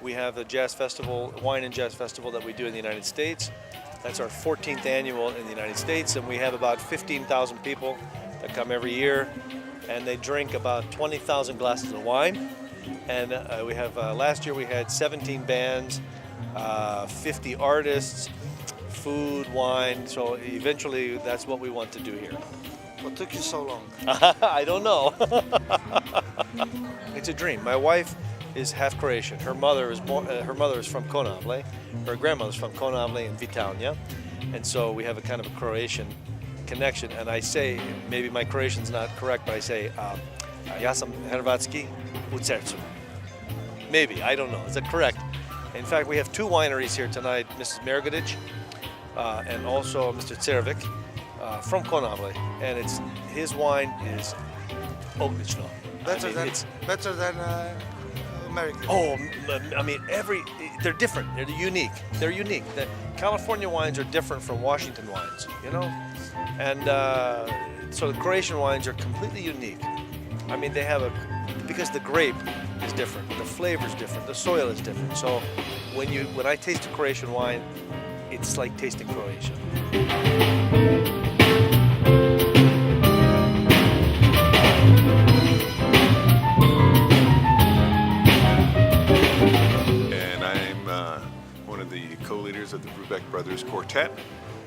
We have a jazz festival, wine and jazz festival that we do in the United States. That's our 14th annual in the United States, and we have about 15,000 people that come every year, and they drink about 20,000 glasses of wine. And we have last year we had 17 bands, 50 artists, food, wine. So eventually, that's what we want to do here. What took you so long? I don't know. It's a dream. My wife is half Croatian. Her mother is from Konavle. Her grandmother's from Konavle and Vitanja, and so we have a kind of a Croatian connection. And I say, maybe my Croatian's not correct, but I say, ja sam Hrvatski u srcu. Maybe, I don't know. Is that correct? In fact, we have two wineries here tonight, Mrs. Mergodic and also Mr. Cerovic from Konavle, and his wine is odlično. Better than American. Oh, I mean, they're different. They're unique. They're unique. The California wines are different from Washington wines, you know? And so the Croatian wines are completely unique. I mean, because the grape is different, the flavor is different, the soil is different. So when I taste a Croatian wine, it's like tasting Croatia. Co-leaders of the Brubeck Brothers Quartet,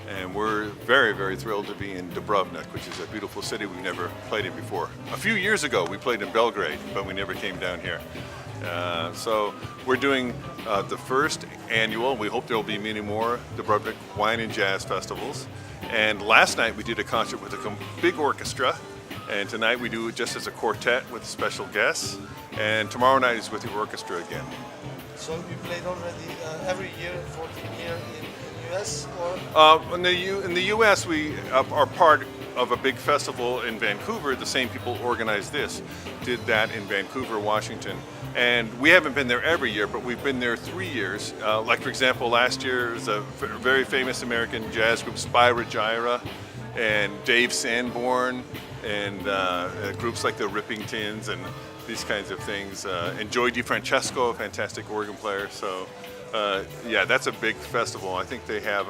and we're very, very thrilled to be in Dubrovnik, which is a beautiful city we've never played in before. A few years ago we played in Belgrade, but we never came down here. So we're doing the first annual, we hope there will be many more, Dubrovnik Wine and Jazz Festivals. And last night we did a concert with a big orchestra, and tonight we do it just as a quartet with special guests, and tomorrow night is with the orchestra again. So you played already every year, 14 years in the US, or? In the US, we are part of a big festival in Vancouver. The same people organized this, did that in Vancouver, Washington. And we haven't been there every year, but we've been there 3 years. Like for example, last year was a very famous American jazz group, Spyro Gyra, and Dave Sanborn, and groups like the Rippingtons, and these kinds of things. And Joey DeFrancesco, a fantastic organ player. So yeah, that's a big festival. I think they have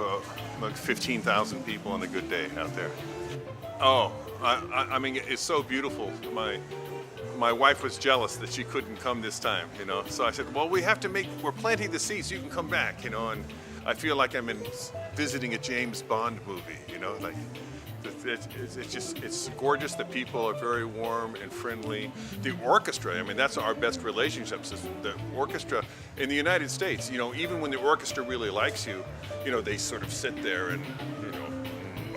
like 15,000 people on a good day out there. Oh, I mean, it's so beautiful. My wife was jealous that she couldn't come this time, you know. So I said, well, we're planting the seeds so you can come back, you know. And I feel like I'm visiting a James Bond movie, you know, like. It's gorgeous. The people are very warm and friendly. The orchestra, I mean, that's our best relationships. Is the orchestra in the United States, you know, even when the orchestra really likes you, you know, they sort of sit there and, you know,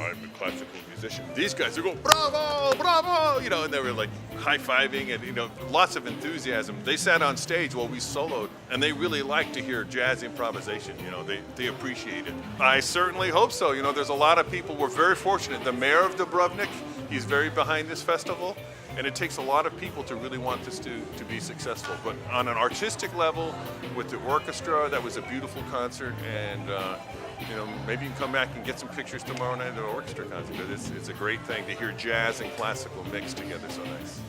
I'm a classical musician. These guys are going, bravo, bravo, you know, and they were like high-fiving and, you know, lots of enthusiasm. They sat on stage while we soloed, and they really like to hear jazz improvisation, you know, they appreciate it. I certainly hope so. You know, there's a lot of people. We're very fortunate. The mayor of Dubrovnik, he's very behind this festival, and it takes a lot of people to really want this to be successful. But on an artistic level, with the orchestra, that was a beautiful concert, and you know, maybe you can come back and get some pictures tomorrow night at the orchestra concert. It's a great thing to hear jazz and classical mixed together so nice.